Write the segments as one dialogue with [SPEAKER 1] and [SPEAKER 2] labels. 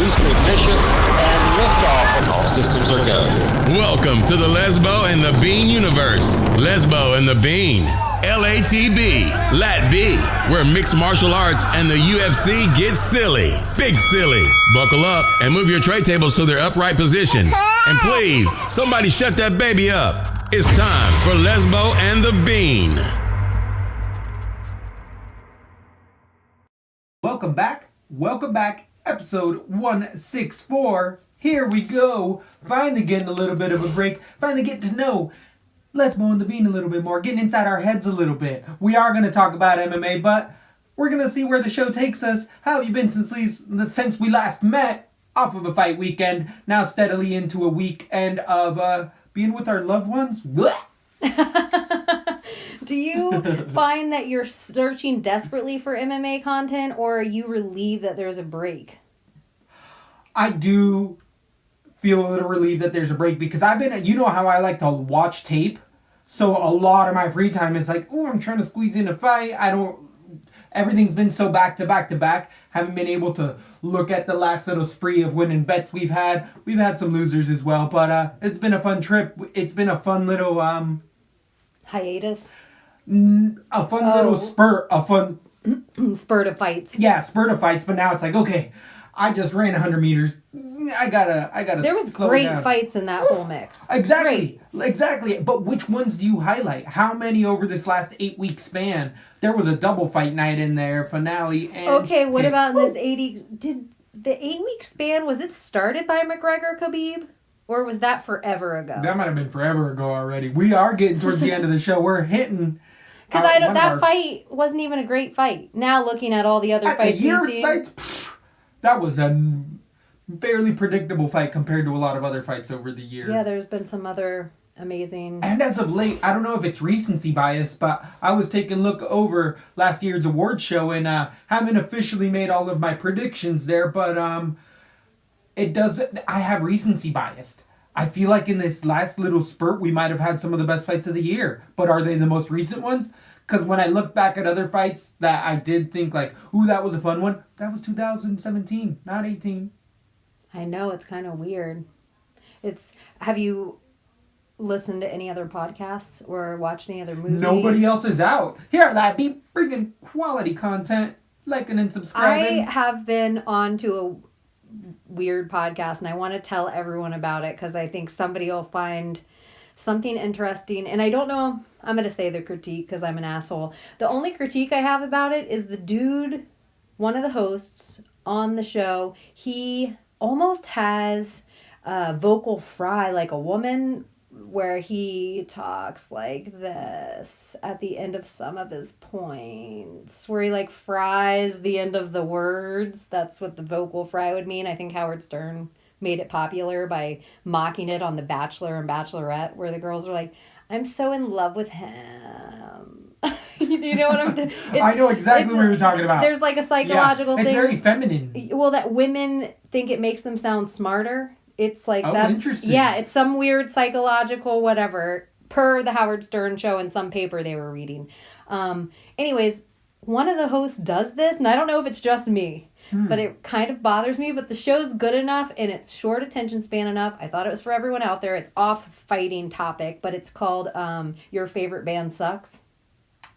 [SPEAKER 1] booster ignition, and liftoff. All systems are go.
[SPEAKER 2] Welcome to the Lesbo and the Bean universe. Lesbo and the Bean. LATB, LATB, where mixed martial arts and the UFC get silly. Big silly. Buckle up and move your tray tables to their upright position. And please, somebody shut that baby up. It's time for Lesbo and the Bean.
[SPEAKER 3] Welcome back, episode 164. Here we go. Finally getting a little bit of a break. Finally getting to know Lesbo and the Bean a little bit more. Getting inside our heads a little bit. We are going to talk about MMA, but we're going to see where the show takes us. How have you been since we last met? Off of a fight weekend. Now steadily into a weekend of being with our loved ones.
[SPEAKER 4] Do you find that you're searching desperately for MMA content, or are you relieved that there's a break?
[SPEAKER 3] I do feel a little relieved that there's a break because you know how I like to watch tape. So a lot of my free time is like, I'm trying to squeeze in a fight. Everything's been so back to back to back. Haven't been able to look at the last little spree of winning bets we've had. We've had some losers as well, but it's been a fun trip. It's been a fun little
[SPEAKER 4] hiatus.
[SPEAKER 3] A fun little spurt. A fun
[SPEAKER 4] spurt of fights.
[SPEAKER 3] Yeah, spurt of fights. But now it's like, okay, I just ran 100 meters. I gotta.
[SPEAKER 4] There was
[SPEAKER 3] slow
[SPEAKER 4] great
[SPEAKER 3] down.
[SPEAKER 4] Fights in that whole mix.
[SPEAKER 3] Exactly. But which ones do you highlight? How many over this last 8-week span? There was a double fight night in there, finale. And
[SPEAKER 4] okay, what about this 80? Did the 8-week span, was it started by McGregor Khabib? Or was that forever ago?
[SPEAKER 3] That might have been forever ago already. We are getting towards the end of the show. We're hitting.
[SPEAKER 4] Because that fight wasn't even a great fight. Now looking at all the other fights we've seen.
[SPEAKER 3] Fights, that was a barely predictable fight compared to a lot of other fights over the year.
[SPEAKER 4] Yeah, there's been some other amazing.
[SPEAKER 3] And as of late, I don't know if it's recency bias, but I was taking a look over last year's award show and haven't officially made all of my predictions there, but I have recency bias. I feel like in this last little spurt, we might have had some of the best fights of the year. But are they the most recent ones? Because when I look back at other fights that I did think like, that was a fun one, that was 2017, not 18.
[SPEAKER 4] I know, it's kind of weird. Have you listened to any other podcasts or watched any other movies?
[SPEAKER 3] Nobody else is out. Here, LaTB, bringing quality content, liking and subscribing.
[SPEAKER 4] I have been on to a weird podcast and I want to tell everyone about it because I think somebody will find something interesting. And I don't know, I'm going to say the critique because I'm an asshole. The only critique I have about it is the dude, one of the hosts on the show, he almost has a vocal fry like a woman, where he talks like this at the end of some of his points, where he like fries the end of the words. That's what the vocal fry would mean. I think Howard Stern made it popular by mocking it on The Bachelor and Bachelorette, where the girls are like, I'm so in love with him. You know what I'm doing?
[SPEAKER 3] I know exactly what you're talking about.
[SPEAKER 4] There's like a psychological thing.
[SPEAKER 3] It's very feminine.
[SPEAKER 4] Well, that women think it makes them sound smarter. It's like that's
[SPEAKER 3] interesting.
[SPEAKER 4] Yeah, it's some weird psychological whatever per the Howard Stern show in some paper they were reading. Anyways, one of the hosts does this, and I don't know if it's just me, but it kind of bothers me. But the show's good enough and it's short attention span enough. I thought it was for everyone out there. It's off fighting topic, but it's called Your Favorite Band Sucks.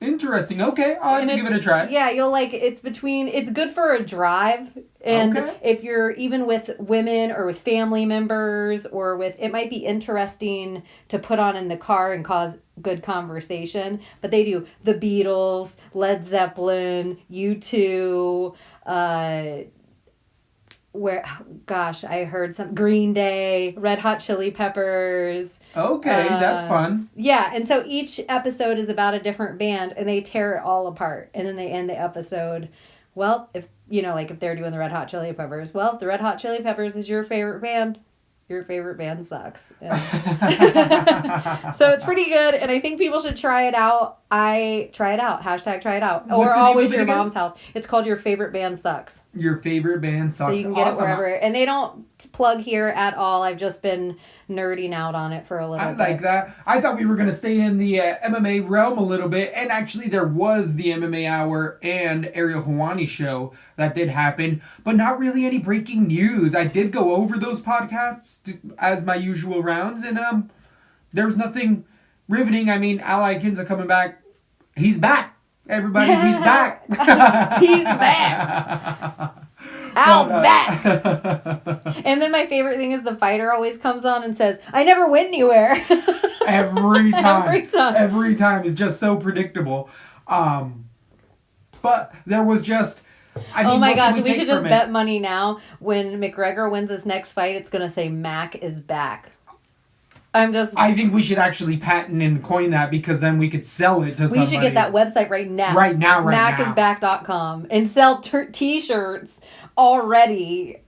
[SPEAKER 3] Interesting. Okay, I'll have to give it a try.
[SPEAKER 4] Yeah, you'll like it's good for a drive, and if you're even with women or with family members or with, it might be interesting to put on in the car and cause good conversation. But they do the Beatles, Led Zeppelin, U2, I heard some Green Day, Red Hot Chili Peppers.
[SPEAKER 3] Okay, that's fun.
[SPEAKER 4] Yeah, and so each episode is about a different band, and they tear it all apart, and then they end the episode. Well, if they're doing the Red Hot Chili Peppers, well, if the Red Hot Chili Peppers is your favorite band, your favorite band sucks. So it's pretty good, and I think people should try it out. Try it out. Hashtag try it out. Or always your mom's house. It's called Your Favorite Band Sucks.
[SPEAKER 3] Your Favorite Band Sucks.
[SPEAKER 4] So you can get it wherever. And they don't plug here at all. I've just been nerding out on it for a little bit.
[SPEAKER 3] I like that. I thought we were going to stay in the MMA realm a little bit, and actually there was the MMA Hour and Ariel Helwani show that did happen, but not really any breaking news. I did go over those podcasts as my usual rounds, and there was nothing riveting. I mean, Al Akinza coming back. He's back. Everybody, he's back.
[SPEAKER 4] He's back. Al's back. And then my favorite thing is the fighter always comes on and says, I never went anywhere.
[SPEAKER 3] Every time. It's just so predictable. But there was just...
[SPEAKER 4] oh my gosh, we should just bet money now. When McGregor wins his next fight, it's going to say Mac is back. I think
[SPEAKER 3] we should actually patent and coin that, because then we could sell it to somebody.
[SPEAKER 4] We should get that website right now.
[SPEAKER 3] Right now.
[SPEAKER 4] Macisback.com. And sell t-shirts already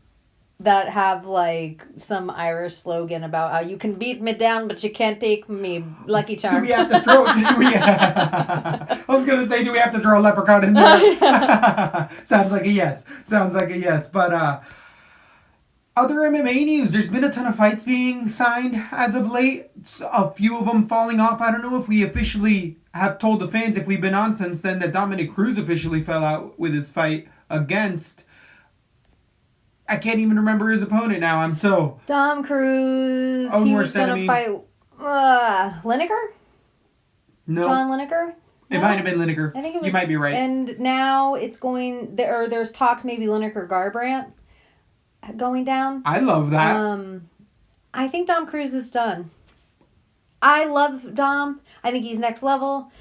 [SPEAKER 4] that have like some Irish slogan about how you can beat me down, but you can't take me. Lucky Charms.
[SPEAKER 3] Do we have to throw... I was going to say, do we have to throw a leprechaun in there? Sounds like a yes. But... other MMA news, there's been a ton of fights being signed as of late. A few of them falling off. I don't know if we officially have told the fans, if we've been on since then, that Dominic Cruz officially fell out with his fight against... I can't even remember his opponent now.
[SPEAKER 4] Dom Cruz. He was going to fight... Lineker?
[SPEAKER 3] No.
[SPEAKER 4] John Lineker?
[SPEAKER 3] No? It might have been Lineker.
[SPEAKER 4] I think it was...
[SPEAKER 3] You might be right.
[SPEAKER 4] And now it's going... There's talks maybe Lineker Garbrandt going down.
[SPEAKER 3] I love that.
[SPEAKER 4] I think Dom Cruz is done. I love Dom. I think he's next level.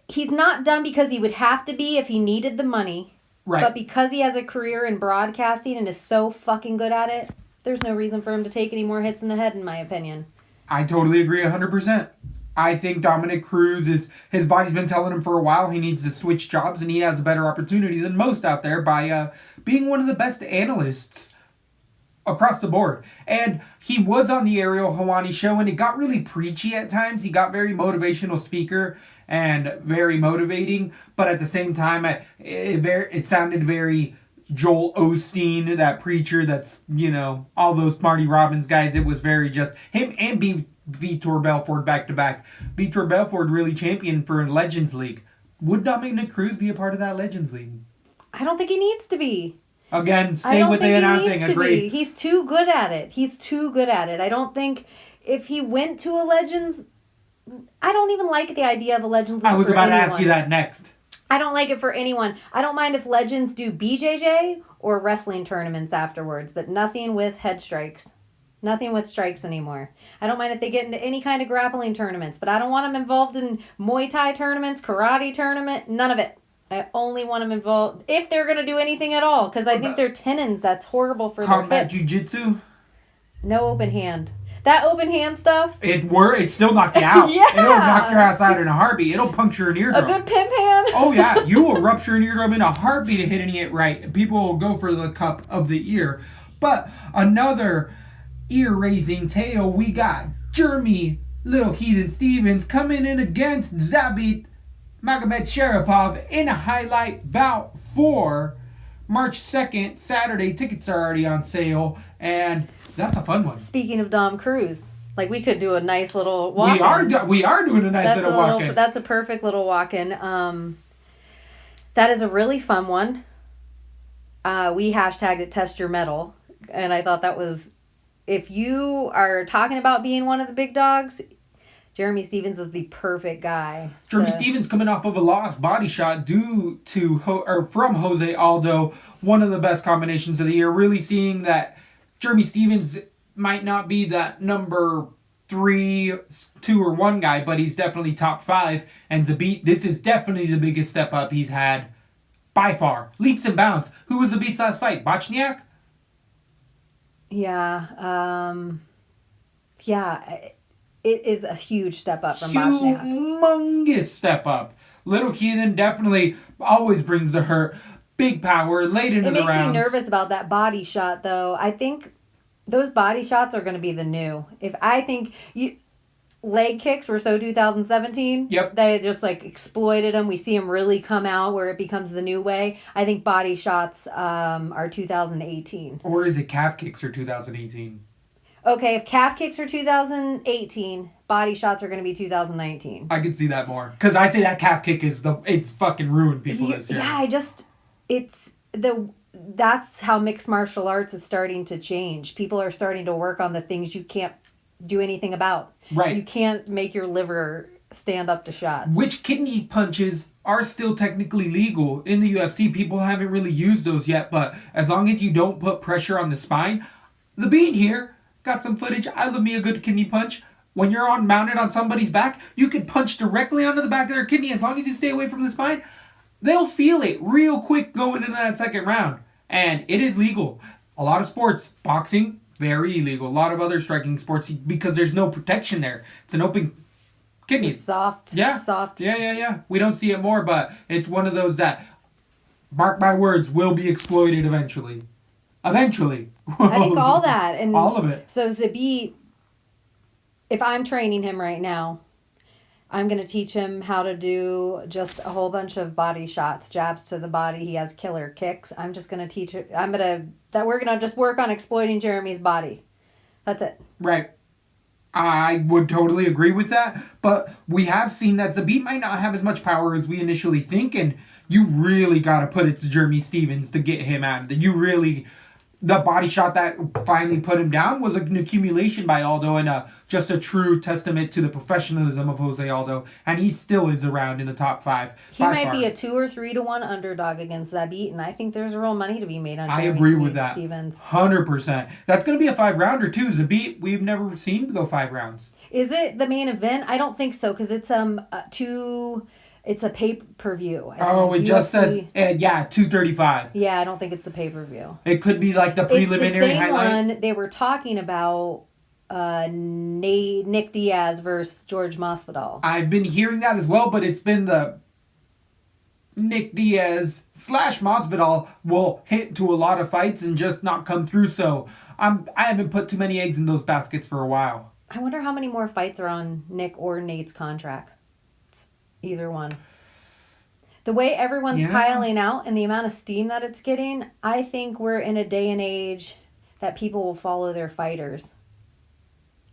[SPEAKER 4] He's not done because he would have to be if he needed the money.
[SPEAKER 3] Right.
[SPEAKER 4] But because he has a career in broadcasting and is so fucking good at it, there's no reason for him to take any more hits in the head, in my opinion.
[SPEAKER 3] I totally agree 100%. I think Dominic Cruz his body's been telling him for a while he needs to switch jobs, and he has a better opportunity than most out there by being one of the best analysts across the board. And he was on the Ariel Helwani show, and it got really preachy at times. He got very motivational speaker and very motivating, but at the same time, it sounded very Joel Osteen, that preacher that's, all those Marty Robbins guys. It was very just him and Vitor Belfort back to back. Vitor Belfort really championed for a Legends League. Would Dominic Cruz be a part of that Legends League?
[SPEAKER 4] I don't think he needs to be.
[SPEAKER 3] Again, stay with the announcing. Agree.
[SPEAKER 4] He's too good at it. I don't think if he went to a Legends... I don't even like the idea of a Legends League.
[SPEAKER 3] I was about to ask you that next.
[SPEAKER 4] I don't like it for anyone. I don't mind if Legends do BJJ or wrestling tournaments afterwards, but nothing with head strikes. Nothing with strikes anymore. I don't mind if they get into any kind of grappling tournaments, but I don't want them involved in Muay Thai tournaments, karate tournament, none of it. I only want them involved if they're going to do anything at all, because I think they're tendons. That's horrible for their hips.
[SPEAKER 3] Combat jiu-jitsu?
[SPEAKER 4] No open hand. That open hand stuff?
[SPEAKER 3] It still knocked you out.
[SPEAKER 4] Yeah.
[SPEAKER 3] It'll knock your ass out in a heartbeat. It'll puncture an eardrum.
[SPEAKER 4] A good pimp hand?
[SPEAKER 3] Oh, yeah. You will rupture an eardrum in a heartbeat of hitting it right. People will go for the cup of the ear. But another ear-raising tale, we got Jeremy Little Heathen Stevens coming in against Zabit Magomed Sharipov in a highlight bout for March 2nd, Saturday. Tickets are already on sale, and that's a fun one.
[SPEAKER 4] Speaking of Dom Cruz, we could do a nice little walk-in.
[SPEAKER 3] We are doing a nice little walk-in.
[SPEAKER 4] That's a perfect little walk-in. That is a really fun one. We hashtagged it Test Your Metal, and I thought that was, if you are talking about being one of the big dogs, Jeremy Stevens is the perfect guy.
[SPEAKER 3] Jeremy Stevens coming off of a lost body shot from Jose Aldo, one of the best combinations of the year. Really seeing that Jeremy Stevens might not be that number 3, 2, or 1 guy, but he's definitely top 5. And Zabit, this is definitely the biggest step up he's had by far. Leaps and bounds. Who was Zabit's last fight? Bochniak?
[SPEAKER 4] Yeah. It is a huge step up from Bochniak.
[SPEAKER 3] Humongous step up. Little Heathen definitely always brings the hurt. Big power, late into the rounds.
[SPEAKER 4] It makes me nervous about that body shot, though. I think those body shots are going to be the new. leg kicks were so 2017.
[SPEAKER 3] Yep.
[SPEAKER 4] They just like exploited them. We see them really come out where it becomes the new way. I think body shots are 2018.
[SPEAKER 3] Or is it calf kicks or 2018?
[SPEAKER 4] Okay, if calf kicks are 2018, body shots are going to be 2019.
[SPEAKER 3] I can see that more. Because I say that calf kick it's fucking ruined people this year.
[SPEAKER 4] Yeah, that's how mixed martial arts is starting to change. People are starting to work on the things you can't do anything about.
[SPEAKER 3] Right.
[SPEAKER 4] You can't make your liver stand up to shots.
[SPEAKER 3] Which kidney punches are still technically legal in the UFC. People haven't really used those yet, but as long as you don't put pressure on the spine, the Bean here got some footage. I love me a good kidney punch. When you're mounted on somebody's back, you can punch directly onto the back of their kidney as long as you stay away from the spine. They'll feel it real quick going into that second round. And it is legal. A lot of sports, boxing, very illegal. A lot of other striking sports, because there's no protection there. It's an open kidney.
[SPEAKER 4] Soft.
[SPEAKER 3] Yeah.
[SPEAKER 4] Soft.
[SPEAKER 3] Yeah. We don't see it more, but it's one of those that, mark my words, will be exploited eventually. Eventually.
[SPEAKER 4] I think all that. And
[SPEAKER 3] all of it.
[SPEAKER 4] So Zabit, if I'm training him right now, I'm going to teach him how to do just a whole bunch of body shots, jabs to the body. He has killer kicks. I'm just going to teach it. We're going to just work on exploiting Jeremy's body. That's it.
[SPEAKER 3] Right. I would totally agree with that, but we have seen that Zabit might not have as much power as we initially think, and you really got to put it to Jeremy Stevens to get him out. The body shot that finally put him down was an accumulation by Aldo and just a true testament to the professionalism of Jose Aldo. And he still is around in the top 5.
[SPEAKER 4] He might be a 2 or 3 to 1 underdog against Zabit, and I think there's real money to be made on Jeremy
[SPEAKER 3] I agree with that.
[SPEAKER 4] Stevens.
[SPEAKER 3] 100%. That's going to be a 5-rounder too. Zabit, we've never seen go 5 rounds.
[SPEAKER 4] Is it the main event? I don't think so, because it's it's a pay-per-view.
[SPEAKER 3] It just says 235.
[SPEAKER 4] Yeah, I don't think it's the pay-per-view.
[SPEAKER 3] It could be like the preliminary
[SPEAKER 4] it's the same
[SPEAKER 3] highlight.
[SPEAKER 4] one they were talking about. Nick Diaz versus George Masvidal.
[SPEAKER 3] I've been hearing that as well, but it's been the Nick Diaz / Masvidal will hit to a lot of fights and just not come through. So I haven't put too many eggs in those baskets for a while.
[SPEAKER 4] I wonder how many more fights are on Nick or Nate's contract. Either one. The way everyone's piling out and the amount of steam that it's getting, I think we're in a day and age that people will follow their fighters.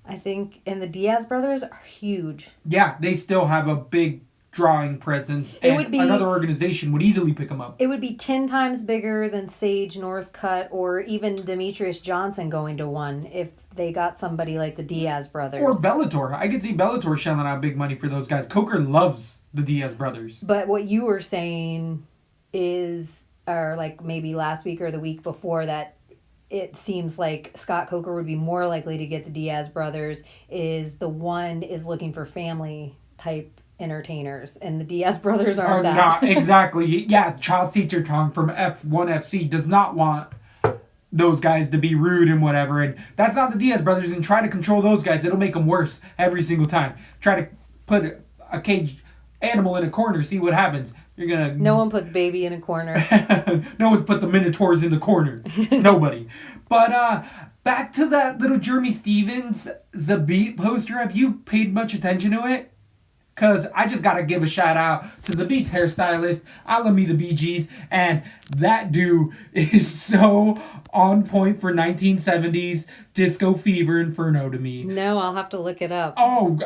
[SPEAKER 4] I think, and the Diaz brothers are huge. Yeah,
[SPEAKER 3] they still have a big drawing presence. Another organization would easily pick them up.
[SPEAKER 4] It would be 10 times bigger than Sage Northcutt or even Demetrius Johnson going to one if they got somebody like the Diaz brothers.
[SPEAKER 3] Or Bellator. I could see Bellator shelling out big money for those guys. Coker loves the Diaz brothers.
[SPEAKER 4] But what you were saying is, or like maybe last week or the week before, that it seems like Scott Coker would be more likely to get the Diaz brothers is looking for family type entertainers, and the Diaz brothers aren't that.
[SPEAKER 3] Not exactly. Yeah, Child Teacher Tong from F1FC does not want those guys to be rude and whatever, and that's not the Diaz brothers, and try to control those guys. It'll make them worse every single time. Try to put a caged animal in a corner, see what happens.
[SPEAKER 4] No one puts baby in a corner.
[SPEAKER 3] No one's put the Minotaurs in the corner. Nobody. But back to that little Jeremy Stevens Zabit poster. Have you paid much attention to it? Because I just got to give a shout out to Zabit's hairstylist, Alami the BGs, and that dude is so on point for 1970s disco fever inferno to me.
[SPEAKER 4] No, I'll have to look it up.
[SPEAKER 3] Oh,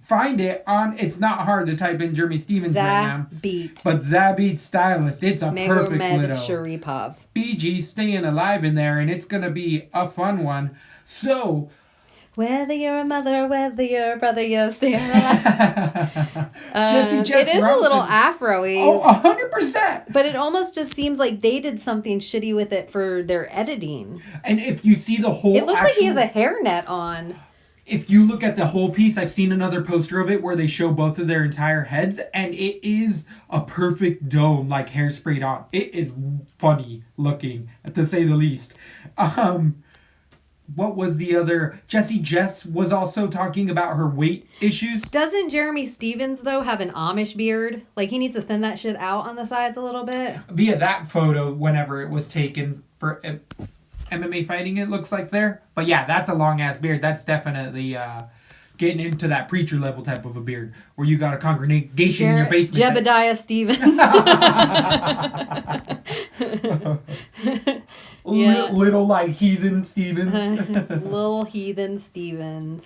[SPEAKER 3] find it on, it's not hard to type in Jeremy Stevens right now.
[SPEAKER 4] Zabit.
[SPEAKER 3] But Zabit stylist, it's a perfect little.
[SPEAKER 4] Sharipov.
[SPEAKER 3] BG staying alive in there, and it's going to be a fun one. So...
[SPEAKER 4] whether you're a mother, whether you're a brother, you're staying alive.
[SPEAKER 3] Jesse
[SPEAKER 4] it is Robinson. A little afro-y.
[SPEAKER 3] Oh, 100%.
[SPEAKER 4] But it almost just seems like they did something shitty with it for their editing.
[SPEAKER 3] And if you see the whole...
[SPEAKER 4] it looks like he has a hairnet on.
[SPEAKER 3] If you look at the whole piece, I've seen another poster of it where they show both of their entire heads, and it is a perfect dome, like hairsprayed on. It is funny looking, to say the least. What was the other? Jess was also talking about her weight issues.
[SPEAKER 4] Doesn't Jeremy Stevens, though, have an Amish beard? Like, he needs to thin that shit out on the sides a little bit?
[SPEAKER 3] Via that photo, whenever it was taken for MMA fighting, it looks like there. But yeah, that's a long-ass beard. That's definitely getting into that preacher level type of a beard where you got a congregation in your basement.
[SPEAKER 4] Jebediah Stevens. Yeah.
[SPEAKER 3] Little like heathen Stevens.
[SPEAKER 4] Little heathen Stevens.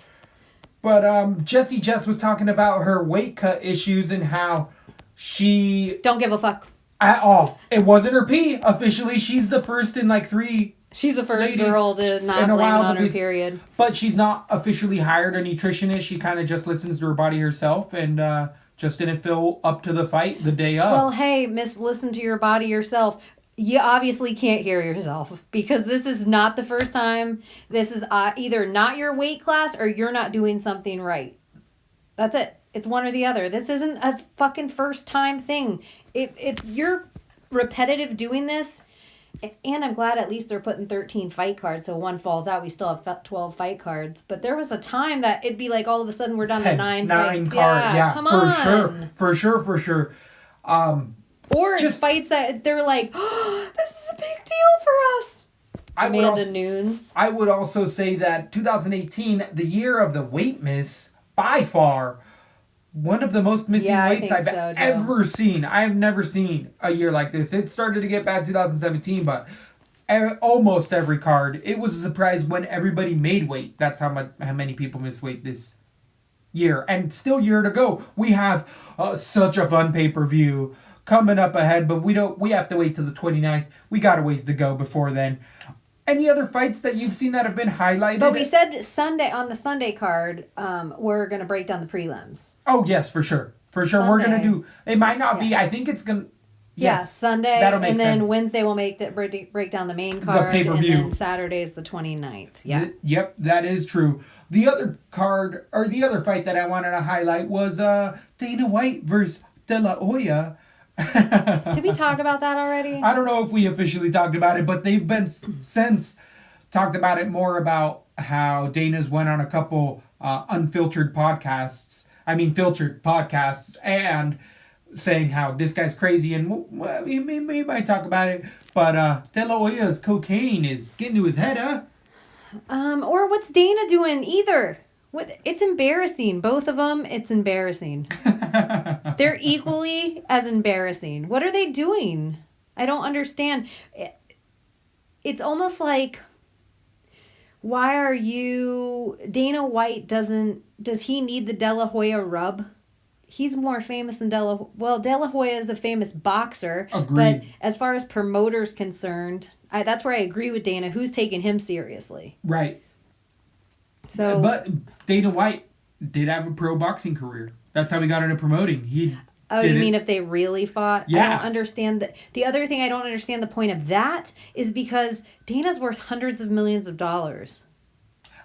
[SPEAKER 3] But Jessie Jess was talking about her weight cut issues and how she
[SPEAKER 4] Don't give a fuck.
[SPEAKER 3] at all. It wasn't her pee. Officially, she's the first in like 3.
[SPEAKER 4] She's the first
[SPEAKER 3] Ladies,
[SPEAKER 4] girl to not
[SPEAKER 3] in a
[SPEAKER 4] blame it
[SPEAKER 3] while
[SPEAKER 4] on her
[SPEAKER 3] because-
[SPEAKER 4] period.
[SPEAKER 3] But she's not officially hired a nutritionist. She kind of just listens to her body herself and just didn't feel up to the fight the day of.
[SPEAKER 4] Well, hey, miss, listen to your body yourself. You obviously can't hear yourself because this is not the first time. This is either not your weight class or you're not doing something right. That's it. It's one or the other. This isn't a fucking first time thing. If you're repetitive doing this, and I'm glad at least they're putting 13 fight cards, so one falls out, we still have 12 fight cards. But there was a time that it'd be like all of a sudden we're down to 9 fights.
[SPEAKER 3] Yeah,
[SPEAKER 4] come on.
[SPEAKER 3] For sure.
[SPEAKER 4] Or
[SPEAKER 3] Just-
[SPEAKER 4] fights that they're like, oh, this is a big deal for us. Amanda Nunes.
[SPEAKER 3] I would also say that 2018, the year of the weight miss, by far, one of the most missing
[SPEAKER 4] Yeah, I
[SPEAKER 3] weights
[SPEAKER 4] think
[SPEAKER 3] I've
[SPEAKER 4] so, too.
[SPEAKER 3] ever seen. I've never seen a year like this. It started to get bad 2017, but almost every card. It was a surprise when everybody made weight. That's how many people missed weight this year. And still year to go. We have such a fun pay-per-view coming up ahead, but we have to wait till the 29th. We got a ways to go before then. Any other fights that you've seen that have been highlighted?
[SPEAKER 4] But we said Sunday on the Sunday card, we're going to break down the prelims.
[SPEAKER 3] Oh, yes, for sure. For sure. We're going to do... It might not be... I think it's going to...
[SPEAKER 4] Yeah,
[SPEAKER 3] Yes,
[SPEAKER 4] Sunday,
[SPEAKER 3] that'll make
[SPEAKER 4] and then
[SPEAKER 3] sense.
[SPEAKER 4] Wednesday we'll break down the main card,
[SPEAKER 3] pay-per-view.
[SPEAKER 4] and then Saturday is the 29th. Yeah.
[SPEAKER 3] Yep, that is true. The other card, or the other fight that I wanted to highlight was Dana White versus De La Hoya.
[SPEAKER 4] Did we talk about that already?
[SPEAKER 3] I don't know if we officially talked about it, but they've been since talked about it more about how Dana's went on a couple unfiltered podcasts. I mean, filtered podcasts, and saying how this guy's crazy, and we might talk about it, but De La Hoya's cocaine is getting to his head, huh?
[SPEAKER 4] Or what's Dana doing either? It's embarrassing. Both of them, it's embarrassing. They're equally as embarrassing. What are they doing? I don't understand. It's almost like, why are you... Dana White does he need the De La Hoya rub? He's more famous than De La Hoya is a famous boxer.
[SPEAKER 3] Agreed.
[SPEAKER 4] But as far as promoters concerned, that's where I agree with Dana. Who's taking him seriously?
[SPEAKER 3] Right.
[SPEAKER 4] So,
[SPEAKER 3] But Dana White did have a pro boxing career. That's how he got into promoting. He
[SPEAKER 4] oh,
[SPEAKER 3] did
[SPEAKER 4] you
[SPEAKER 3] it.
[SPEAKER 4] mean if they really fought?
[SPEAKER 3] Yeah.
[SPEAKER 4] I don't understand that. The other thing I don't understand the point of that is because Dana's worth hundreds of millions of dollars.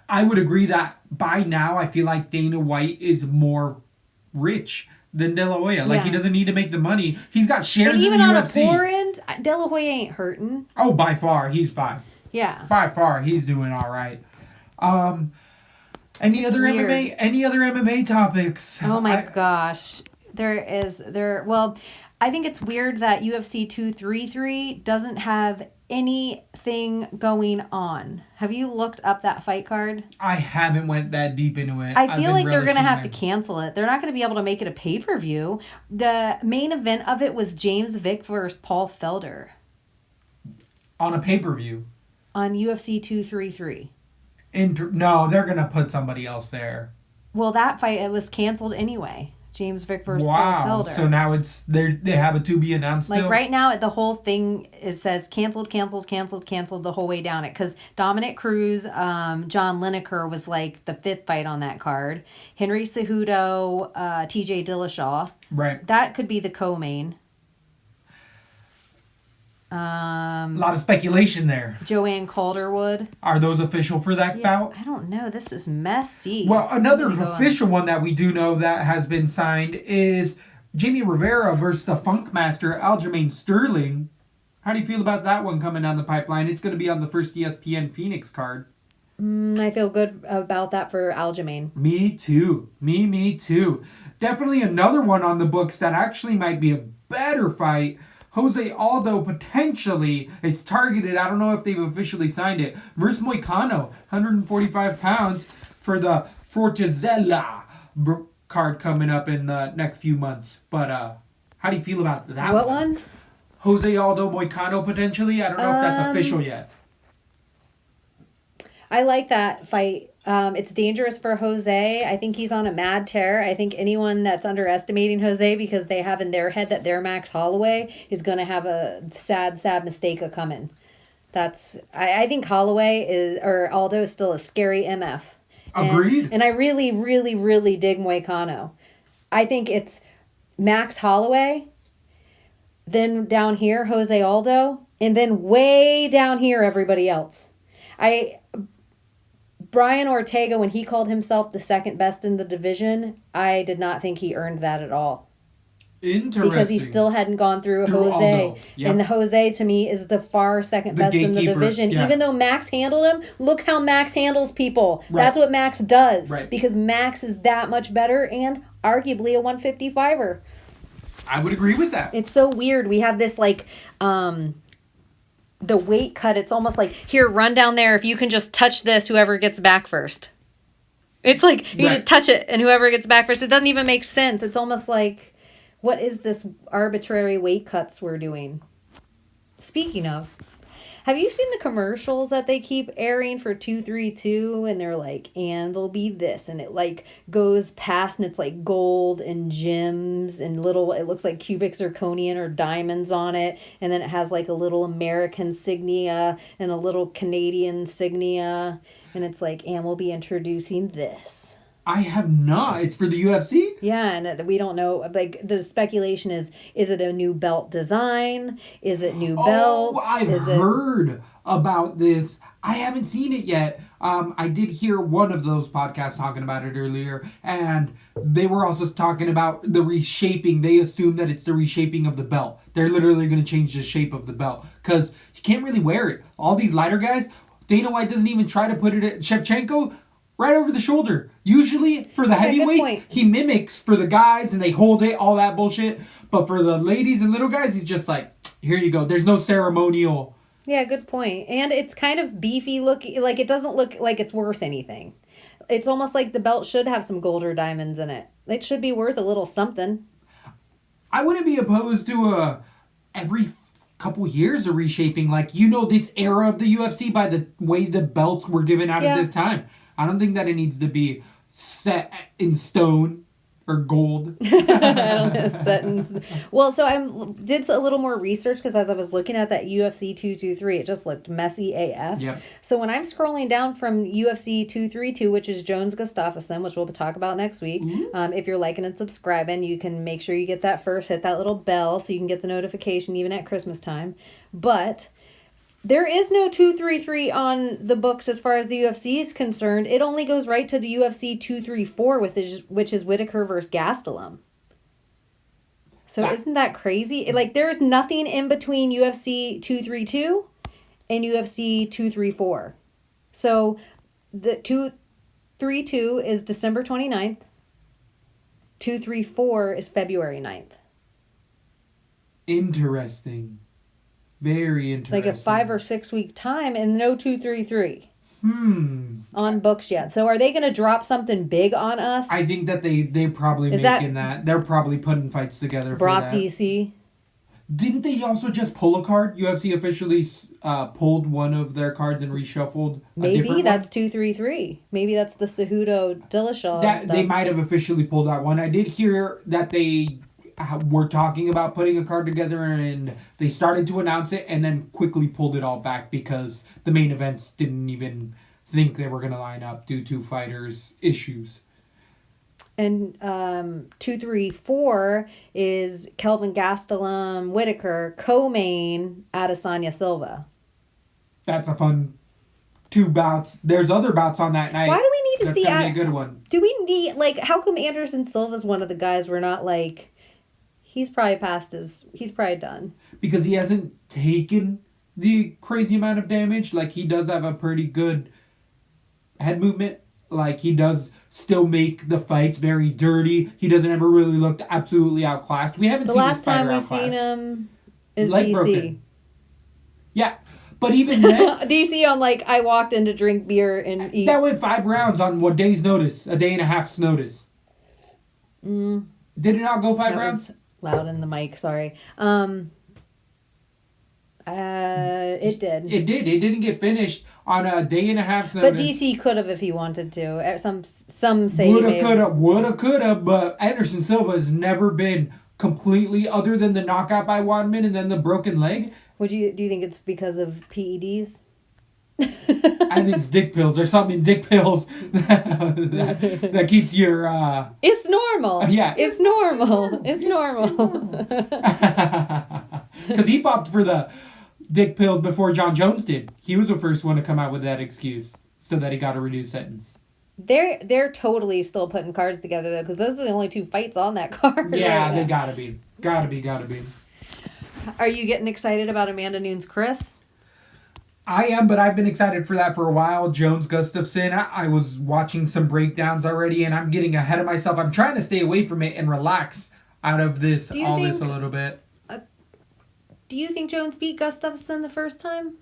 [SPEAKER 3] I would agree that by now I feel like Dana White is more rich than De La Hoya. Like,
[SPEAKER 4] Yeah.
[SPEAKER 3] he doesn't need to make the money. He's got shares
[SPEAKER 4] And
[SPEAKER 3] in
[SPEAKER 4] even
[SPEAKER 3] the
[SPEAKER 4] on
[SPEAKER 3] UFC.
[SPEAKER 4] a poor end, De La Hoya ain't hurting.
[SPEAKER 3] Oh, by far, he's fine.
[SPEAKER 4] Yeah.
[SPEAKER 3] By far, he's doing all right. Any other
[SPEAKER 4] weird.
[SPEAKER 3] MMA? Any other MMA topics?
[SPEAKER 4] Oh my gosh. Well, I think it's weird that UFC 233 doesn't have anything going on. Have you looked up that fight card?
[SPEAKER 3] I haven't went that deep into it.
[SPEAKER 4] I feel like they're going to have to
[SPEAKER 3] to
[SPEAKER 4] cancel it. They're not going to be able to make it a pay-per-view. The main event of it was James Vick versus Paul Felder
[SPEAKER 3] on a pay-per-view.
[SPEAKER 4] on UFC 233.
[SPEAKER 3] No, they're going to put somebody else there.
[SPEAKER 4] Well, that fight, it was canceled anyway. James Vick versus
[SPEAKER 3] Wow.
[SPEAKER 4] Paul Felder.
[SPEAKER 3] So now they have a to be announced
[SPEAKER 4] Like
[SPEAKER 3] still?
[SPEAKER 4] right now, the whole thing, it says canceled the whole way down it. Because Dominic Cruz, John Lineker was like the fifth fight on that card. Henry Cejudo, TJ Dillashaw.
[SPEAKER 3] Right.
[SPEAKER 4] That could be the co-main.
[SPEAKER 3] A lot of speculation there.
[SPEAKER 4] Joanne Calderwood.
[SPEAKER 3] Are those official for that bout?
[SPEAKER 4] I don't know. This is messy.
[SPEAKER 3] Well, another
[SPEAKER 4] Let me go on.
[SPEAKER 3] official one that we do know that has been signed is Jimmy Rivera versus the Funk Master Aljamain Sterling. How do you feel about that one coming down the pipeline? It's going to be on the first ESPN Phoenix card.
[SPEAKER 4] I feel good about that for Aljamain.
[SPEAKER 3] Me too. Me too. Definitely another one on the books that actually might be a better fight. Jose Aldo, potentially, it's targeted, I don't know if they've officially signed it, versus Moicano, 145 pounds for the Fortezella card coming up in the next few months. But how do you feel about that?
[SPEAKER 4] What one?
[SPEAKER 3] Jose Aldo Moicano potentially. I don't know if that's official yet.
[SPEAKER 4] I like that fight. It's dangerous for Jose. I think he's on a mad tear. I think anyone that's underestimating Jose because they have in their head that they're Max Holloway is going to have a sad mistake a coming. I think Aldo is still a scary MF.
[SPEAKER 3] Agreed.
[SPEAKER 4] And I really, really, really dig Moicano. I think it's Max Holloway, then down here, Jose Aldo, and then way down here, everybody else. Brian Ortega, when he called himself the second best in the division, I did not think he earned that at all.
[SPEAKER 3] Interesting.
[SPEAKER 4] Because he still hadn't gone through Jose.
[SPEAKER 3] Yep.
[SPEAKER 4] And Jose, to me, is the far second best in the division.
[SPEAKER 3] Yeah.
[SPEAKER 4] Even though Max handled him, look how Max handles people.
[SPEAKER 3] Right.
[SPEAKER 4] That's what Max does.
[SPEAKER 3] Right.
[SPEAKER 4] Because Max is that much better and arguably a 155er.
[SPEAKER 3] I would agree with that.
[SPEAKER 4] It's so weird. We have this, like, the weight cut. It's almost like, here, run down there. If you can just touch this, whoever gets back first. It's like, you just touch it, and whoever gets back first. It doesn't even make sense. It's almost like, what is this arbitrary weight cuts we're doing? Speaking of, have you seen the commercials that they keep airing for 232? And they're like, and there'll be this. And it like goes past and it's like gold and gems and little, it looks like cubic zirconium or diamonds on it. And then it has like a little American insignia and a little Canadian insignia. And it's like, and we'll be introducing this.
[SPEAKER 3] I have not. It's for the UFC?
[SPEAKER 4] Yeah, and we don't know. Like, the speculation is it a new belt design? Is it new belts?
[SPEAKER 3] Oh, I've heard about this. I haven't seen it yet. I did hear one of those podcasts talking about it earlier, and they were also talking about the reshaping. They assume that it's the reshaping of the belt. They're literally going to change the shape of the belt, because you can't really wear it. All these lighter guys, Dana White doesn't even try to put it at Shevchenko right over the shoulder. Usually, for the heavyweights, he mimics for the guys, and they hold it, all that bullshit. But for the ladies and little guys, he's just like, here you go. There's no ceremonial.
[SPEAKER 4] Yeah, good point. And it's kind of beefy looking. Like, it doesn't look like it's worth anything. It's almost like the belt should have some gold or diamonds in it. It should be worth a little something.
[SPEAKER 3] I wouldn't be opposed to every couple years of reshaping. Like, this era of the UFC by the way the belts were given out at this time. I don't think that it needs to be set in stone or gold.
[SPEAKER 4] I don't know, set in... Well, so I did a little more research because as I was looking at that UFC 223, it just looked messy AF.
[SPEAKER 3] Yep.
[SPEAKER 4] So when I'm scrolling down from UFC 232, which is Jones Gustafsson, which we'll talk about next week, if you're liking and subscribing, you can make sure you get that first, hit that little bell so you can get the notification even at Christmas time. But there is no 233 on the books as far as the UFC is concerned. It only goes right to the UFC 234, which is Whitaker versus Gastelum. So isn't that crazy? Like, there's nothing in between UFC 232 and UFC 234. So the 232 is December 29th. 234 is February 9th.
[SPEAKER 3] Interesting. Very interesting.
[SPEAKER 4] Like a 5 or 6 week time and no 233 on books yet. So are they going to drop something big on us?
[SPEAKER 3] I think that they're probably making that. They're probably putting fights together
[SPEAKER 4] Brock
[SPEAKER 3] for that.
[SPEAKER 4] DC.
[SPEAKER 3] Didn't they also just pull a card? UFC officially pulled one of their cards and reshuffled
[SPEAKER 4] Maybe that's 233. Maybe that's the Cejudo Dillashaw stuff.
[SPEAKER 3] They might have officially pulled that one. I did hear that they were talking about putting a card together, and they started to announce it and then quickly pulled it all back because the main events didn't even think they were going to line up due to fighters' issues.
[SPEAKER 4] And 234 is Kelvin Gastelum, Whitaker, co-main Adesanya Silva.
[SPEAKER 3] That's a fun 2 bouts. There's other bouts on that night.
[SPEAKER 4] Why do we need to see
[SPEAKER 3] That's gonna be a good one.
[SPEAKER 4] Do we need, like, how come Anderson Silva's one of the guys we're not like, he's probably he's probably done.
[SPEAKER 3] Because he hasn't taken the crazy amount of damage. Like, he does have a pretty good head movement. Like, he does still make the fights very dirty. He doesn't ever really look absolutely outclassed. We haven't seen this fighter outclassed.
[SPEAKER 4] The last time we've seen him is
[SPEAKER 3] Leg
[SPEAKER 4] DC.
[SPEAKER 3] broken. Yeah, But even then,
[SPEAKER 4] DC on like I walked in to drink beer and eat.
[SPEAKER 3] that went 5 rounds on what day's notice? A day and a half's notice. Did it not go 5
[SPEAKER 4] That
[SPEAKER 3] rounds?
[SPEAKER 4] was loud in the mic. Sorry. It did.
[SPEAKER 3] It did. It didn't get finished on a day and a half's notice.
[SPEAKER 4] But DC could have if he wanted to. Some say he may
[SPEAKER 3] woulda, coulda. But Anderson Silva has never been completely, other than the knockout by Wadman and then the broken leg.
[SPEAKER 4] Do you think it's because of PEDs?
[SPEAKER 3] I think it's dick pills or something in dick pills that keeps your...
[SPEAKER 4] It's normal.
[SPEAKER 3] Yeah.
[SPEAKER 4] It's normal. It's normal.
[SPEAKER 3] Because he popped for the dick pills before John Jones did. He was the first one to come out with that excuse so that he got a reduced sentence.
[SPEAKER 4] They're totally still putting cards together though, because those are the only 2 fights on that card.
[SPEAKER 3] Yeah,
[SPEAKER 4] right
[SPEAKER 3] they
[SPEAKER 4] now.
[SPEAKER 3] gotta be.
[SPEAKER 4] Are you getting excited about Amanda Nunes Chris?
[SPEAKER 3] I am, but I've been excited for that for a while. Jones Gustafson, I was watching some breakdowns already, and I'm getting ahead of myself. I'm trying to stay away from it and relax out of this this a little bit.
[SPEAKER 4] Do you think Jones beat Gustafson the first time?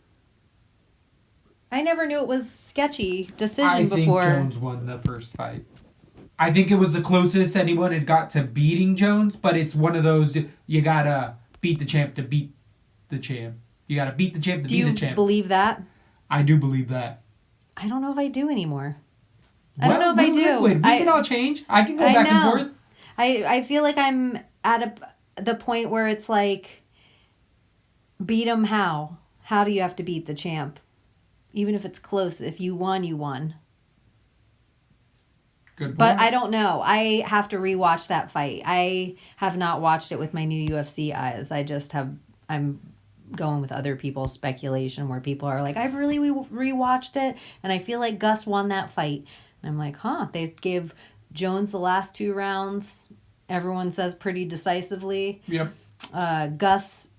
[SPEAKER 4] I never knew it was sketchy decision before.
[SPEAKER 3] I think Jones won the first fight. I think it was the closest anyone had got to beating Jones, but it's one of those, you gotta beat the champ to beat the champ. You gotta beat the champ to beat the champ.
[SPEAKER 4] Do you believe that?
[SPEAKER 3] I do believe that.
[SPEAKER 4] I don't know if I do anymore. I don't know if I do.
[SPEAKER 3] Liquid. We can all change. I can go back and forth.
[SPEAKER 4] I feel like I'm at the point where it's like, beat him how? How do you have to beat the champ? Even if it's close, if you won, you won.
[SPEAKER 3] Good point.
[SPEAKER 4] But I don't know. I have to rewatch that fight. I have not watched it with my new UFC eyes. I'm going with other people's speculation where people are like, I've really rewatched it and I feel like Gus won that fight. And I'm like, they gave Jones the last 2 rounds. Everyone says pretty decisively.
[SPEAKER 3] Yep.
[SPEAKER 4] Gus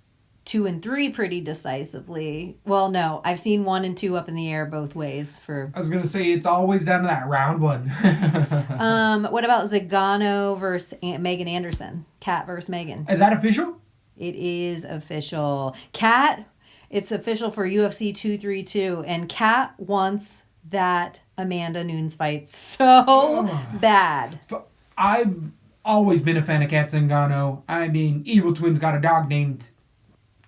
[SPEAKER 4] 2 and 3 pretty decisively. Well, no, I've seen 1 and 2 up in the air both ways.
[SPEAKER 3] I was gonna say it's always down to that round 1.
[SPEAKER 4] What about Zagano versus Megan Anderson? Kat versus Megan.
[SPEAKER 3] Is that official?
[SPEAKER 4] It is official. Kat, it's official for UFC 232, and Kat wants that Amanda Nunes fight so bad.
[SPEAKER 3] I've always been a fan of Kat Zingano. I mean, Evil Twins got a dog named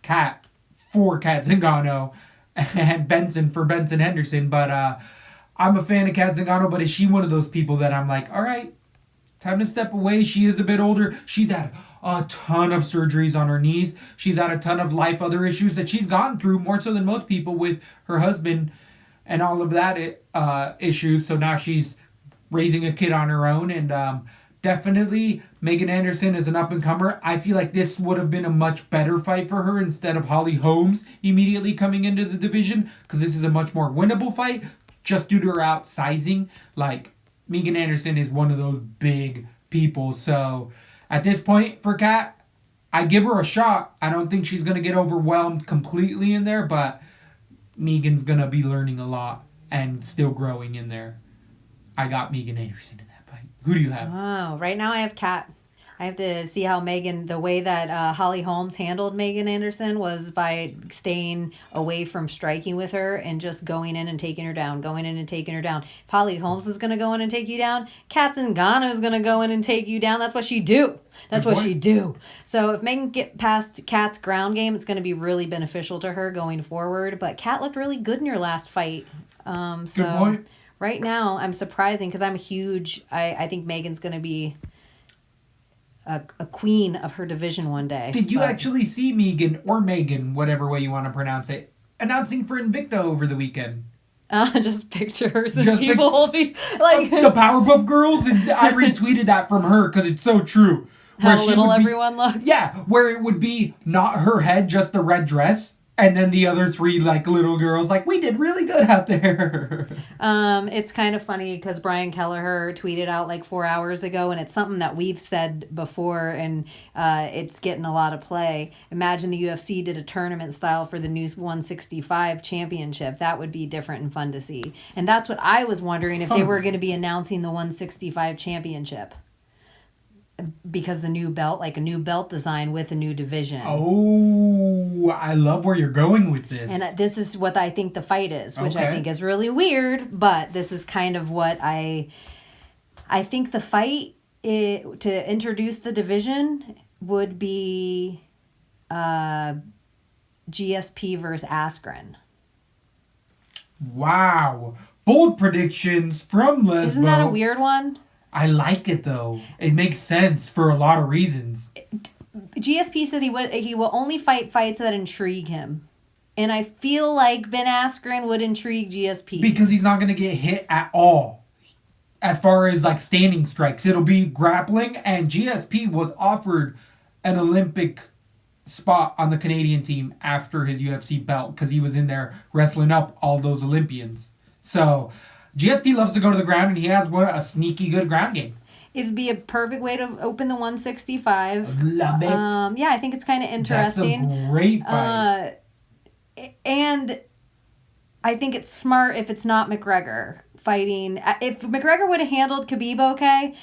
[SPEAKER 3] Kat for Kat Zingano and Benson for Benson Henderson, but I'm a fan of Kat Zingano, but is she one of those people that I'm like, all right, time to step away. She is a bit older. She's had a ton of surgeries on her knees. She's had a ton of other issues that she's gotten through, more so than most people, with her husband and all of that issues. So now she's raising a kid on her own, and definitely Megan Anderson is an up-and-comer. I feel like this would have been a much better fight for her instead of Holly Holmes immediately coming into the division, because this is a much more winnable fight just due to her outsizing. Like, Megan Anderson is one of those big people. So at this point for Kat, I give her a shot. I don't think she's going to get overwhelmed completely in there, but Megan's going to be learning a lot and still growing in there. I got Megan Anderson in that fight. Who do you have?
[SPEAKER 4] Oh, right now I have Kat. I have to see how the way that Holly Holmes handled Megan Anderson was by staying away from striking with her and just going in and taking her down, If Holly Holmes is going to go in and take you down, Kat Zingano is going to go in and take you down. That's what she do. So if Megan get past Kat's ground game, it's going to be really beneficial to her going forward. But Kat looked really good in your last fight.
[SPEAKER 3] Good point.
[SPEAKER 4] Right now, I'm surprising because I'm a huge... I think Megan's going to be a queen of her division one day.
[SPEAKER 3] Did you actually see Megan, or Megan, whatever way you want to pronounce it, announcing for Invicta over the weekend?
[SPEAKER 4] Just pictures and people will be like...
[SPEAKER 3] the Powerpuff Girls, and I retweeted that from her because it's so true.
[SPEAKER 4] How little everyone looked.
[SPEAKER 3] Yeah, where it would be not her head, just the red dress. And then the other 3 little girls we did really good out there.
[SPEAKER 4] It's kind of funny because Brian Kelleher tweeted out 4 hours ago, and it's something that we've said before, and it's getting a lot of play. Imagine the UFC did a tournament style for the new 165 championship. That would be different and fun to see. And that's what I was wondering, if they were going to be announcing the 165 championship. because the new belt, like a new belt design with a new division.
[SPEAKER 3] Oh, I love where you're going with this.
[SPEAKER 4] And this is what I think the fight is, which I
[SPEAKER 3] Okay.
[SPEAKER 4] think is really weird, but this is kind of what I think the fight to introduce the division would be GSP versus Askren.
[SPEAKER 3] Wow. Bold predictions from Lesbo.
[SPEAKER 4] Isn't that a weird one?
[SPEAKER 3] I like it though. It makes sense for a lot of reasons.
[SPEAKER 4] GSP said he will only fight fights that intrigue him. And I feel like Ben Askren would intrigue GSP.
[SPEAKER 3] Because he's not going to get hit at all. As far as like standing strikes, it'll be grappling, and GSP was offered an Olympic spot on the Canadian team after his UFC belt because he was in there wrestling up all those Olympians. So GSP loves to go to the ground, and he has a sneaky good ground game.
[SPEAKER 4] It'd be a perfect way to open the 165.
[SPEAKER 3] Love it.
[SPEAKER 4] Yeah, I think it's kind of interesting.
[SPEAKER 3] That's a great fight.
[SPEAKER 4] And I think it's smart if it's not McGregor fighting. If McGregor would have handled Khabib okay,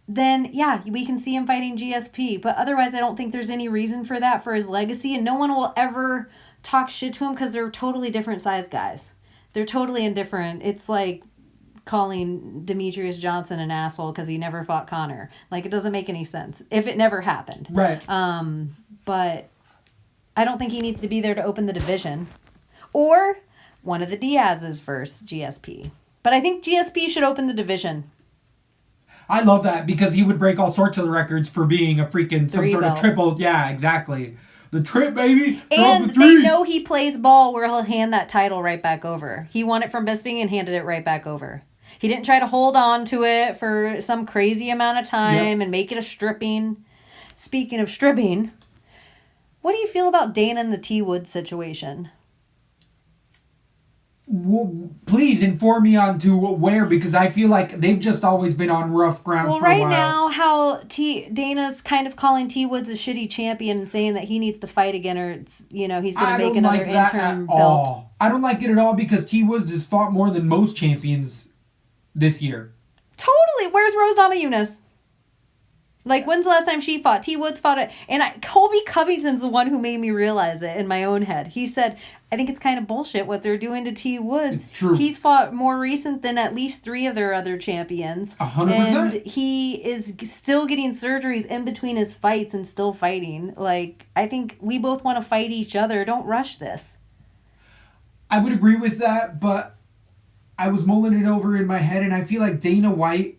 [SPEAKER 4] then yeah, we can see him fighting GSP. But otherwise, I don't think there's any reason for that for his legacy. And no one will ever talk shit to him because they're totally different size guys. They're totally indifferent. It's like calling Demetrius Johnson an asshole because he never fought Conor. Like, it doesn't make any sense if it never happened.
[SPEAKER 3] Right.
[SPEAKER 4] But I don't think he needs to be there to open the division. Or one of the Diaz's versus GSP. But I think GSP should open the division.
[SPEAKER 3] I love that because he would break all sorts of records for being a freaking some sort of
[SPEAKER 4] belt.
[SPEAKER 3] triple. Yeah, exactly. The trip, baby.
[SPEAKER 4] And
[SPEAKER 3] the
[SPEAKER 4] they
[SPEAKER 3] three.
[SPEAKER 4] know he plays ball where he'll hand that title right back over. He won it from Bisping and handed it right back over. He didn't try to hold on to it for some crazy amount of time and make it a stripping. Speaking of stripping, what do you feel about Dana and the TWoods situation?
[SPEAKER 3] Well, please inform me on to where, because I feel like they've just always been on rough grounds
[SPEAKER 4] Well,
[SPEAKER 3] for a
[SPEAKER 4] right
[SPEAKER 3] while.
[SPEAKER 4] now, how Dana's kind of calling TWoods a shitty champion and saying that he needs to fight again, or it's, he's going to make another interim belt.
[SPEAKER 3] All. I don't like it at all because TWoods has fought more than most champions this year.
[SPEAKER 4] Totally. Where's Rose Namajunas? Like, when's the last time she fought? T-Woods fought it. And Colby Covington's the one who made me realize it in my own head. He said, I think it's kind of bullshit what they're doing to T-Woods.
[SPEAKER 3] It's true.
[SPEAKER 4] He's fought more recent than at least 3 of their other champions.
[SPEAKER 3] 100%.
[SPEAKER 4] And he is still getting surgeries in between his fights and still fighting. Like, I think we both want to fight each other. Don't rush this.
[SPEAKER 3] I would agree with that, but I was mulling it over in my head, and I feel like Dana White,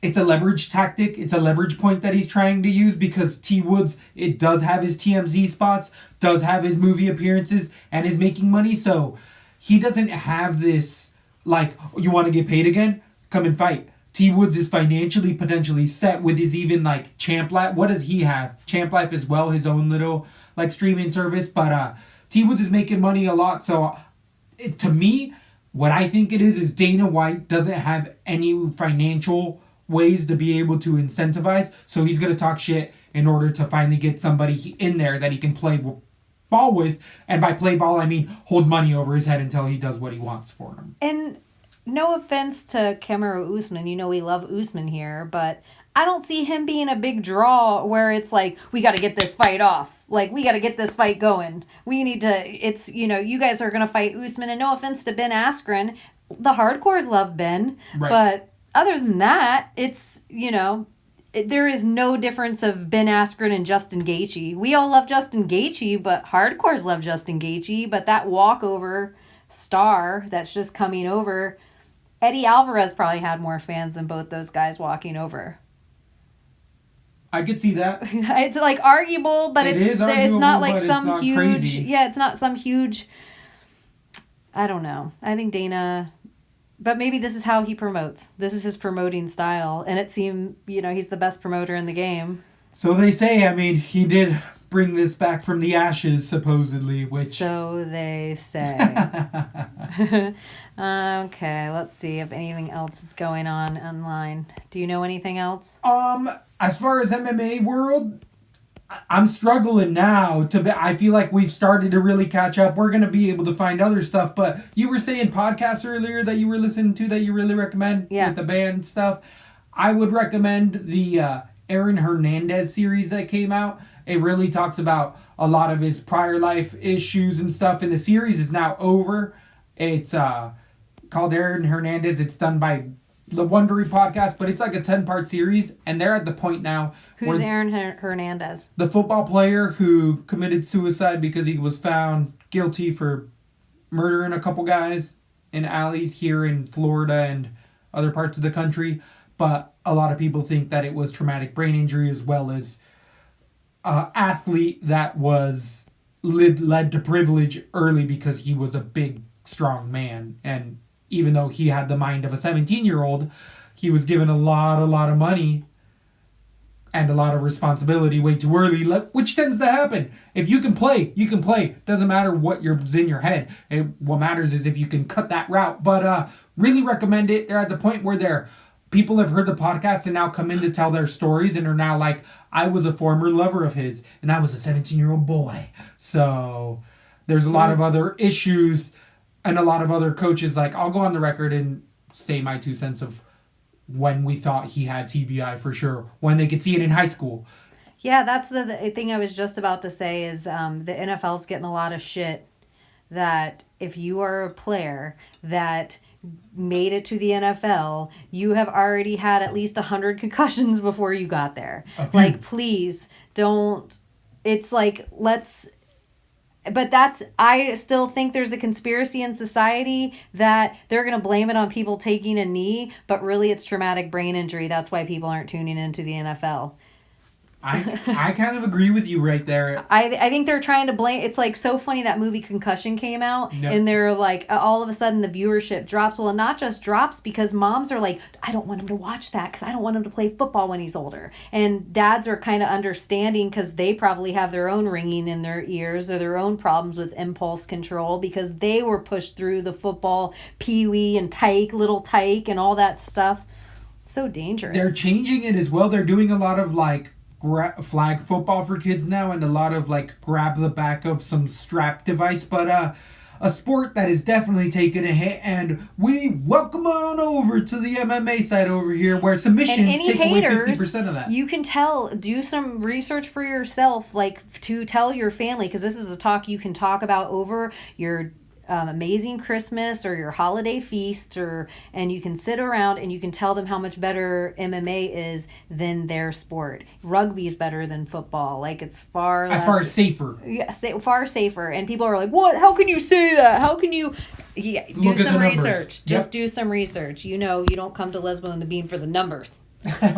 [SPEAKER 3] it's a leverage tactic. It's a leverage point that he's trying to use because T-Woods, it does have his TMZ spots, does have his movie appearances, and is making money. So he doesn't have this, like, you want to get paid again? Come and fight. T-Woods is financially potentially set with his even, like, Champ Life. What does he have? Champ Life as well, his own little, like, streaming service. But T-Woods is making money a lot. So to me, what I think it is Dana White doesn't have any financial ways to be able to incentivize, so he's going to talk shit in order to finally get somebody in there that he can play ball with, and by play ball I mean hold money over his head until he does what he wants for him.
[SPEAKER 4] And no offense to Kamaru Usman, we love Usman here, but I don't see him being a big draw where it's like, we got to get this fight off. Like, we got to get this fight going. We need to, it's, you guys are going to fight Usman, and no offense to Ben Askren, the hardcores love Ben,
[SPEAKER 3] Right.
[SPEAKER 4] But other than that, it's, there is no difference of Ben Askren and Justin Gaethje. We all love Justin Gaethje, but hardcores love Justin Gaethje. But that walkover star that's just coming over, Eddie Alvarez probably had more fans than both those guys walking over.
[SPEAKER 3] I could see that.
[SPEAKER 4] It's like arguable, but it's not like some huge.
[SPEAKER 3] Crazy.
[SPEAKER 4] Yeah, it's not some huge. I don't know. I think Dana. But maybe this is how he promotes. This is his promoting style. And it seemed, he's the best promoter in the game.
[SPEAKER 3] So they say, I mean, he did bring this back from the ashes, supposedly, which...
[SPEAKER 4] So they say. Okay, let's see if anything else is going on online. Do you know anything else?
[SPEAKER 3] As far as MMA world, I'm struggling now. I feel like we've started to really catch up. We're going to be able to find other stuff, but you were saying podcasts earlier that you were listening to that you really recommend with the band stuff. I would recommend the Aaron Hernandez series that came out. It really talks about a lot of his prior life issues and stuff. And the series is now over. It's called Aaron Hernandez. It's done by the Wondery podcast, but it's like a 10-part series. And they're at the point now.
[SPEAKER 4] Who's Aaron Hernandez?
[SPEAKER 3] The football player who committed suicide because he was found guilty for murdering a couple guys in alleys here in Florida and other parts of the country. But a lot of people think that it was traumatic brain injury as well as athlete that was led to privilege early because he was a big, strong man. And even though he had the mind of a 17-year-old, he was given a lot of money and a lot of responsibility way too early, which tends to happen. If you can play, you can play. Doesn't matter what's in your head. What matters is if you can cut that route. But really recommend it. They're at the point where people have heard the podcast and now come in to tell their stories and are now like, I was a former lover of his and I was a 17-year-old boy. So there's a lot of other issues and a lot of other coaches. Like, I'll go on the record and say my 2 cents of when we thought he had TBI for sure, when they could see it in high school.
[SPEAKER 4] Yeah, that's the thing I was just about to say is the NFL's getting a lot of shit that if you are a player that made it to the NFL, you have already had at least 100 concussions before you got there. Like, please don't. It's like, I still think there's a conspiracy in society that they're going to blame it on people taking a knee, but really it's traumatic brain injury. That's why people aren't tuning into the NFL.
[SPEAKER 3] I kind of agree with you right there.
[SPEAKER 4] I think they're trying to blame. It's like so funny that movie Concussion came out and they're like, all of a sudden the viewership drops. Well, it not just drops because moms are like, I don't want him to watch that because I don't want him to play football when he's older. And dads are kind of understanding because they probably have their own ringing in their ears or their own problems with impulse control because they were pushed through the football, pee-wee and little tyke and all that stuff. So dangerous.
[SPEAKER 3] They're changing it as well. They're doing a lot of like flag football for kids now and a lot of like grab the back of some strap device, but a sport that is definitely taking a hit, and we welcome on over to the MMA side over here where submissions take away 50% of that.
[SPEAKER 4] You can do some research for yourself, like to tell your family, because this is a talk you can talk about over your amazing Christmas or your holiday feast, and you can sit around and you can tell them how much better MMA is than their sport. Rugby is better than football. Like, it's far
[SPEAKER 3] safer.
[SPEAKER 4] Yeah, far safer. And people are like, "What? How can you say that? How can you?" Yeah, do some research. Just do some research. You don't come to Lesbo and the Bean for the numbers.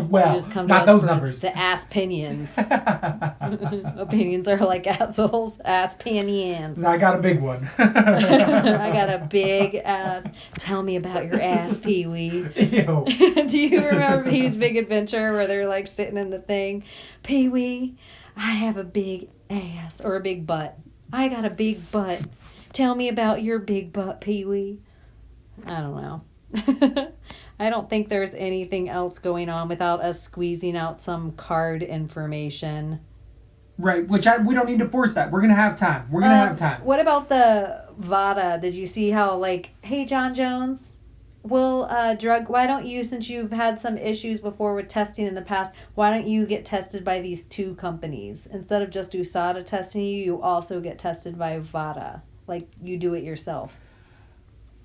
[SPEAKER 3] Well,
[SPEAKER 4] just come
[SPEAKER 3] not
[SPEAKER 4] to us
[SPEAKER 3] those
[SPEAKER 4] for
[SPEAKER 3] numbers.
[SPEAKER 4] The ass pinions. Opinions are like assholes. Ass pinions.
[SPEAKER 3] I got a big one.
[SPEAKER 4] I got a big ass. Tell me about your ass, Pee-wee. Do you remember Pee-wee's Big Adventure where they're like sitting in the thing? Pee-wee, I have a big ass or a big butt. I got a big butt. Tell me about your big butt, Pee-wee. I don't know. I don't think there's anything else going on without us squeezing out some card information.
[SPEAKER 3] Right, which we don't need to force that. We're going to have time.
[SPEAKER 4] What about the VADA? Did you see how, like, hey, John Jones, why don't you, since you've had some issues before with testing in the past, why don't you get tested by these 2 companies? Instead of just USADA testing you also get tested by VADA. Like, you do it yourself.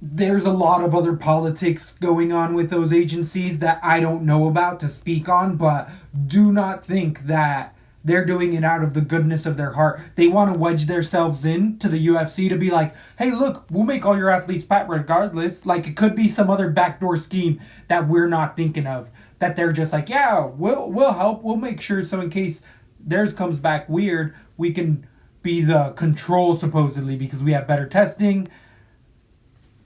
[SPEAKER 3] There's a lot of other politics going on with those agencies that I don't know about to speak on, but do not think that they're doing it out of the goodness of their heart. They want to wedge themselves in to the UFC to be like, hey, look, we'll make all your athletes fat regardless. Like, it could be some other backdoor scheme that we're not thinking of. That they're just like, yeah, we'll help. We'll make sure so in case theirs comes back weird, we can be the control supposedly because we have better testing.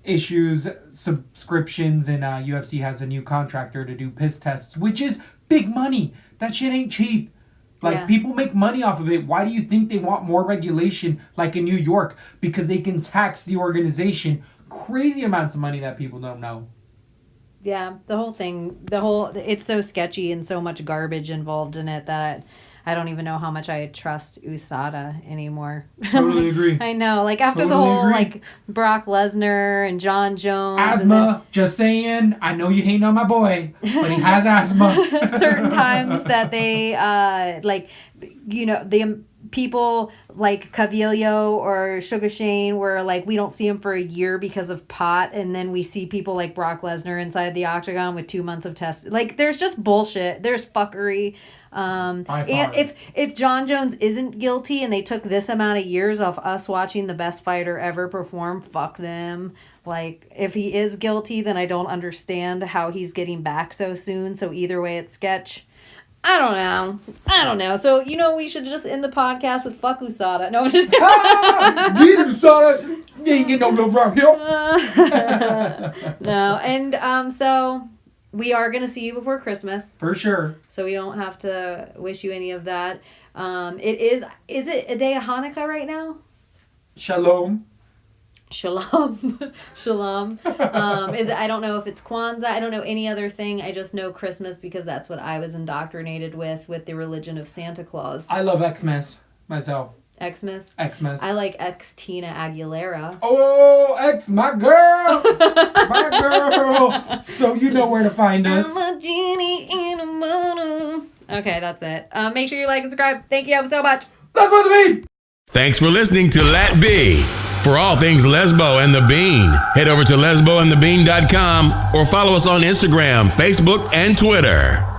[SPEAKER 3] Issues, subscriptions, and UFC has a new contractor to do piss tests, which is big money. That shit ain't cheap. Like, people make money off of it. Why do you think they want more regulation like in New York? Because they can tax the organization crazy amounts of money that people don't know.
[SPEAKER 4] Yeah, the whole thing, it's so sketchy and so much garbage involved in it that I don't even know how much I trust USADA anymore.
[SPEAKER 3] Totally agree.
[SPEAKER 4] I know, like after the
[SPEAKER 3] Totally
[SPEAKER 4] whole
[SPEAKER 3] agree.
[SPEAKER 4] like Brock Lesnar and John Jones,
[SPEAKER 3] Asthma, just saying. I know you hating on my boy, but he has asthma.
[SPEAKER 4] certain times that they like, you know, the people like Cavillo or Sugar Shane where like we don't see him for a year because of pot, and then we see people like Brock Lesnar inside the octagon with 2 months of test. Like there's just bullshit. There's fuckery. And if John Jones isn't guilty and they took this amount of years off us watching the best fighter ever perform, fuck them. Like if he is guilty, then I don't understand how he's getting back so soon. So either way, it's sketch. I don't know. So, you know, we should just end the podcast with fuck USADA. No, I'm just
[SPEAKER 3] Get him, USADA. You ain't getting no little brown hill.
[SPEAKER 4] No, and so we are gonna see you before Christmas,
[SPEAKER 3] For sure.
[SPEAKER 4] so we don't have to wish you any of that. It is it a day of Hanukkah right now?
[SPEAKER 3] Shalom.
[SPEAKER 4] Shalom. Shalom. I don't know if it's Kwanzaa. I don't know any other thing. I just know Christmas because that's what I was indoctrinated with the religion of Santa Claus.
[SPEAKER 3] I love Xmas myself.
[SPEAKER 4] Xmas.
[SPEAKER 3] Xmas.
[SPEAKER 4] I like Tina Aguilera.
[SPEAKER 3] Oh, X, my girl. My girl. So you know where to find us.
[SPEAKER 4] I'm a genie in a bottle. Okay, that's it. Make sure you like and subscribe. Thank you so much.
[SPEAKER 3] Let's go to the beat.
[SPEAKER 2] Thanks for listening to LaTB. For all things Lesbo and the Bean, head over to lesboandthebean.com or follow us on Instagram, Facebook, and Twitter.